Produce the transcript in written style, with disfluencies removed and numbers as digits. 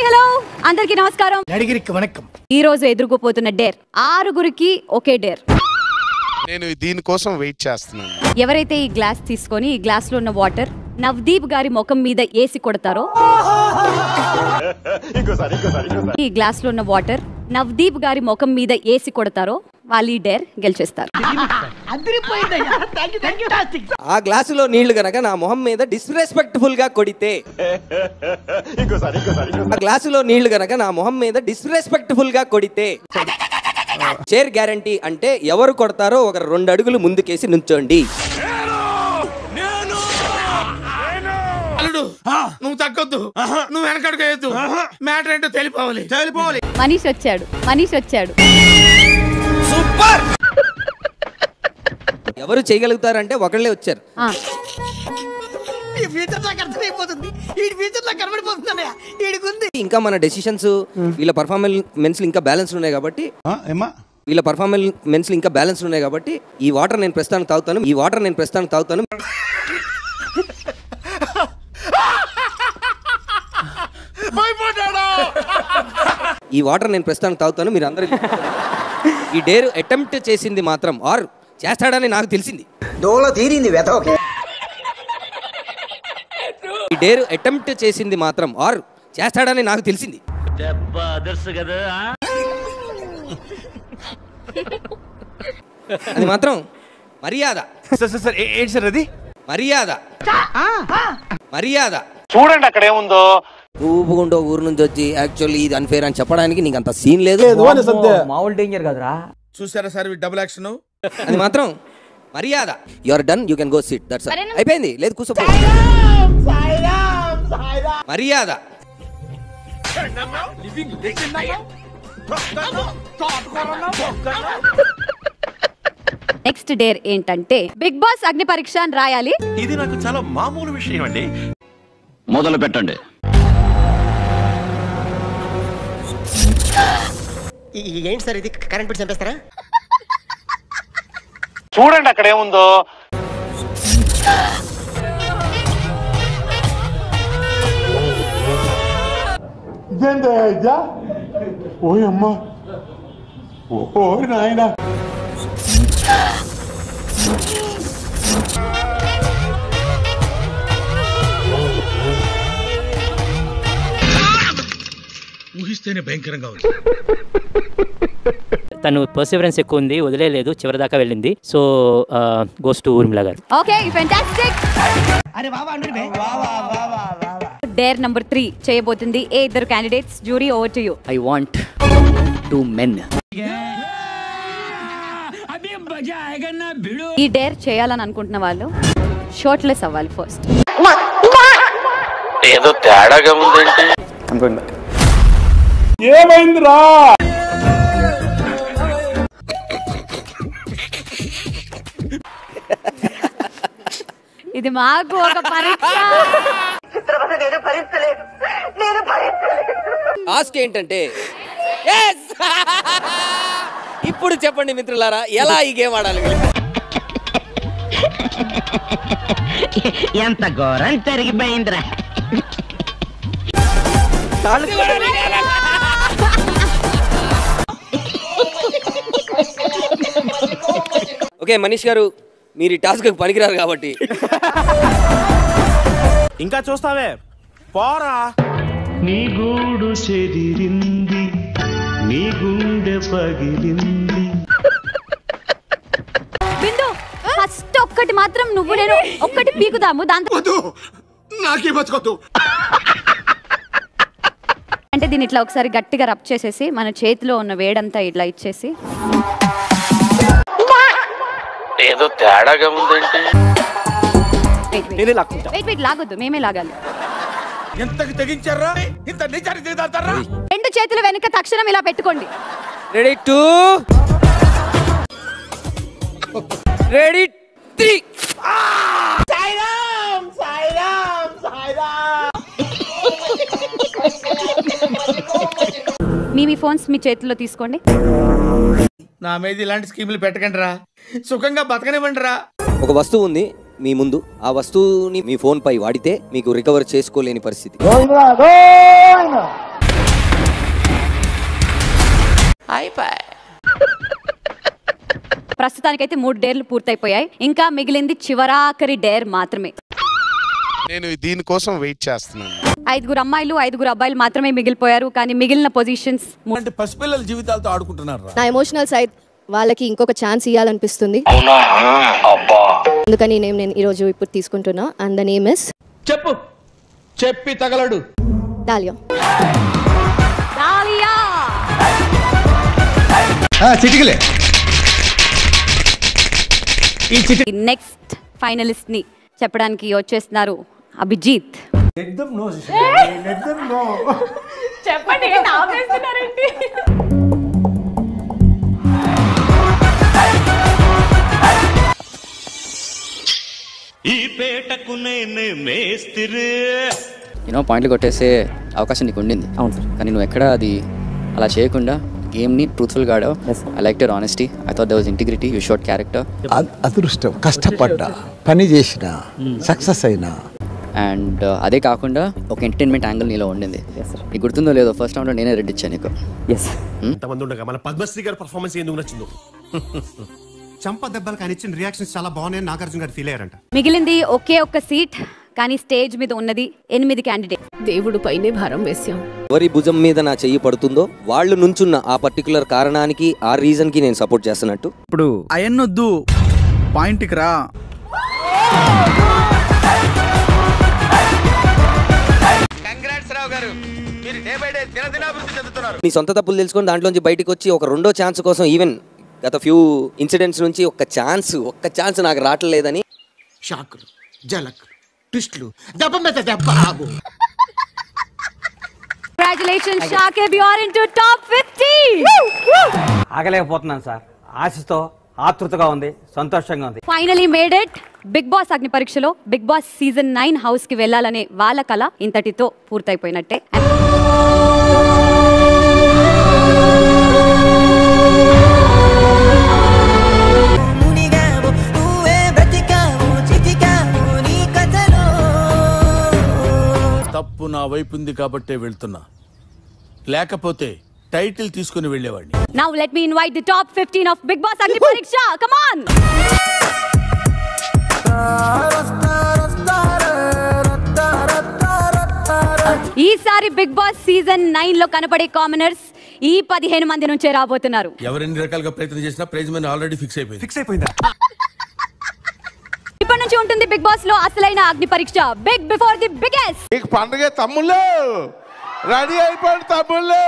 Hello అందరికీ నమస్కారం. నడిగిరికి వణకం. ఈ రోజు ఎదుర్కోపోతున్న డేర్ 6గురికి ఒకే డేర్. నేను దీనికోసం వెయిట్ చేస్తున్నాను. ఎవరైతే ఈ గ్లాస్ తీసుకొని ఈ గ్లాస్ లో ఉన్న వాటర్ నవదీప్ గారి ముఖం మీద ఏసి కొడతారో, ఈ గ్లాస్ లో ఉన్న వాటర్ నవదీప్ గారి ముఖం మీద ఏసి కొడతారో వాళ్ళు ఈ డేర్ గెలిచేస్తారు. ఆ గ్లాసులో నీళ్లు గనక నా మొహం మీద డిస్రెస్పెక్ట్ఫుల్ గా కొడితే, ఆ గ్లాసులో నీళ్లు గనక నా మొహం మీద డిస్రెస్పెక్ట్ఫుల్ గా కొడితే చైర్ గ్యారంటీ అంటే ఎవరు కొడతారో ఒక 2 అడుగులు ముందుకేసి నుంచోండి. నువ్వు తగ్గొద్దు, నువ్వు వెనకడుగు, మ్యాటర్ ఏంటో తెలిపోవాలి. మనీష్ వచ్చాడు. సూపర్. ఎవరు చేయగలుగుతారంటే ఒకళ్ళే వచ్చారు. ఇంకా మన డెసిషన్స్ వీళ్ళ పర్ఫార్మెన్స్ ఇంకా బ్యాలెన్స్ ఉన్నాయి కాబట్టి ఈ వాటర్ నేను ప్రస్తుతానికి తాగుతాను. మీరు అందరూ ఈ డేర్ అటెంప్ట్ చేసింది మాత్రం ఆర్ చేస్తాడని నాకు తెలిసింది. ఈ డేర్ అటెంప్ట్ చేసింది మాత్రం ఆర్ చేస్తాడని నాకు తెలిసింది. అది మాత్రం మర్యాద. మర్యాద చూడండి అక్కడ ఏముందో. ఊపుకుంటూ ఊరు నుంచి వచ్చి యాక్చువల్లీ ఇది అన్ఫేర్ అని చెప్పడానికి నీకు అంత సీన్ లేదు. మామూలు డేంజర్ కదరా. చూసారా సార్ డబుల్ యాక్షన్. అది మాత్రం మర్యాద. You are done, you can go sit. That's all. అయిపోయింది. లేదు కూర్చో. మర్యాద. నెక్స్ట్ డేర్ ఏంటంటే బిగ్ బాస్ అగ్ని పరీక్ష అని రాయాలి. ఇది నాకు చాలా మామూలు విషయం అండి. మొదలు పెట్టండి. ఏంటి సార్ ఇది, కరెంట్ బిల్ చంపేస్తారా? చూడండి అక్కడ ఏముందో. ఓయమ్మా, ఓ నాయనా. ఊహిస్తేనే భయంకరంగా ఉంది. తను పర్సివరెన్స్ ఎక్కువ ఉంది, వదిలేదు, చివరి దాకా వెళ్ళింది. సో గోస్ టు ఊర్మిళ గారు. Okay, fantastic. డేర్ నంబర్ 3 చేయబోతుంది ఏ ఇద్దరు candidates. Jury, over to you. I want 2 men. ఈ డేర్ చేయాలని అనుకుంటున్న వాళ్ళు షర్ట్లెస్ అవ్వాలి ఫస్ట్. ఏదో తేడాగా ఉందేంటి? ఏమైందిరా? ఇది మాకు ఒక పరీక్ష. ఆస్క్ ఏంటంటే ఇప్పుడు చెప్పండి మిత్రులారా, ఎలా ఈ గేమ్ ఆడాలి? ఎంత ఘోరం జరిగిపోయిందిరా. ఓకే మనీష్ గారు, మీరు ఈ టాస్క్ పనికిరారు కాబట్టి ఇంకా చూస్తావే పోరా. నీ గూడు చెదిరింది, నీ గుండె పగిలింది. బిందు, ఫస్ట్ ఒక్కటి మాత్రం నువ్వు నేను ఒక్కటి పీకుదాము. దాంతో నాకే బతుకొద్దు అంటే దీన్ని ఇట్లా ఒకసారి గట్టిగా రబ్ చేసేసి మన చేతిలో ఉన్న వేడంతా ఇట్లా ఇచ్చేసి ఏదో తేడాగా ఉందేంటి? వెయిట్ లాగొద్దు, మేమే లాగాలి. ఎంతకి తెగించారా? ఇంత నిజానికి దిగుతారా? 2 చేతుల వెనుక తక్షణం ఇలా పెట్టుకోండి. Ready 2 ready 3. మీ ఫోన్స్ మీ చేతుల్లో తీసుకోండి. నా మీద ఇలాంటి స్కీములు పెట్టకండి రా, సుఖంగా బతకనివ్వండి రా. ఒక వస్తువు ఉంది మీ ముందు, ఆ వస్తువుని మీ ఫోన్ పై వాడితే మీకు రికవర్ చేసుకోలేని పరిస్థితి. ప్రస్తుతానికైతే 3 డేర్లు పూర్తయిపోయాయి. ఇంకా మిగిలింది చివరాఖరి డేర్ మాత్రమే. నేను దీనికోసం వెయిట్ చేస్తున్నాను. 5 అమ్మాయిలు 5 అబ్బాయిలు మాత్రమే మిగిలిపోయారు. కానీ మిగిలిన పొజిషన్స్ పసిపిల్లల జీవితాలతో ఆడుకుంటున్నారు. నా ఎమోషనల్ సైడ్ వాళ్ళకి ఇంకొక ఛాన్స్ ఇవ్వాలనిపిస్తుంది. అందుకని నేను ఈరోజు ఇప్పుడు తీసుకుంటున్నా. అండ్ ద నేమ్ ఇస్ చెప్పి తగలడు డాలియా. చిటికలే. నెక్స్ట్ ఫైనలిస్ట్ ని చెప్పడానికి వచ్చేస్తున్నారు అభిజిత్. చెప్పండి. ఈ పేటకు నేనే మేస్తిరి. పాయింట్లు కొట్టేసే అవకాశం నీకు ఉండింది. అవును సార్. కానీ నువ్వు ఎక్కడ అది అలా చేయకుండా గేమ్ని ట్రూత్ఫుల్గా ఆడావు. I like your honesty. I thought there was integrity. You showed character. అదృష్టం, కష్టపడ్డా, పని చేసిన, సక్సెస్ అయినా. అండ్ అదే కాకుండా ఒక ఎంటర్టైన్మెంట్ యాంగిల్ నీలో ఉండింది. నీకు గుర్తుందో లేదో ఫస్ట్ రౌండ్లో నేనే రెడ్ ఇచ్చాను నీకు. ఎంతమంది ఉండగా మన పద్మశ్రీ గారి పర్ఫార్మెన్స్ ఎందుకు నచ్చిందో. చంప దెబ్బలు కానీ ఇచ్చిన రియాక్షన్స్ చాలా బాగున్నాయని నాగార్జున గారు ఫీల్ అయ్యారంట. మిగిలింది ఒకే ఒక్క సీట్. కానీ స్టేజ్ మీద ఉన్నది 8 క్యాండిడేట్. దేవుడు పైనే భారం వేశాం. ఎవరి భుజం మీద నా చెయ్యి పడుతుందో వాళ్ళు నుంచున్న ఆ పర్టికులర్ కారణానికి, ఆ రీజన్ కి నేను సపోర్ట్ చేస్తున్నట్టు. ఇప్పుడు అయన్నొద్దు, పాయింట్కి రా. మీ సొంత తప్పులు తెలుసుకొని దాంట్లోంచి బయటకు వచ్చి ఒక రెండో ఛాన్స్ కోసం, ఈవెన్ గత ఫ్యూ ఇన్సిడెంట్స్ నుంచి ఒక్క ఛాన్స్ నాకు రావట్లేదని షాకులు, జలక్, ట్విస్టులు, దెబ్బ మీద దెబ్బ. Congratulations, Shakib, you are into top 50. ఆగలేకపోతున్నాను సార్. ఆశతో ఆతృతగా ఉంది, సంతోషంగా ఉంది. Finally made it. Bigg Boss Agni పరీక్షలో బిగ్ బాస్ సీజన్ 9 హౌస్ కి వెళ్ళాలనే వాళ్ళ కల ఇంతటితో పూర్తయిపోయినట్టే. తప్పు నా వైపు ఉంది కాబట్టే వెళ్తున్నా, లేకపోతే టైటిల్ తీసుకుని వెళ్ళేవాడిని. Now let me invite the top 15 of Big Boss Agni Pariksha. Come on. ఈసారి బిగ్ బాస్ సీజన్ 9 లో కనపడే కామనర్స్ ఈ 15 మంది నుంచే రాబోతున్నారు. ఎవరెన్ని రకాలుగా ప్రయత్నం చేసినా ప్రైజ్ మనీ ఆల్రెడీ ఫిక్స్ అయిపోయిందా? ఇప్పటి నుంచి ఉంటుంది బిగ్ బాస్ లో అసలైన అగ్ని పరీక్ష. Big before the biggest. పండుగ తమ్ముళ్ళు రెడీ అయిపోయింది తమ్ముళ్ళు.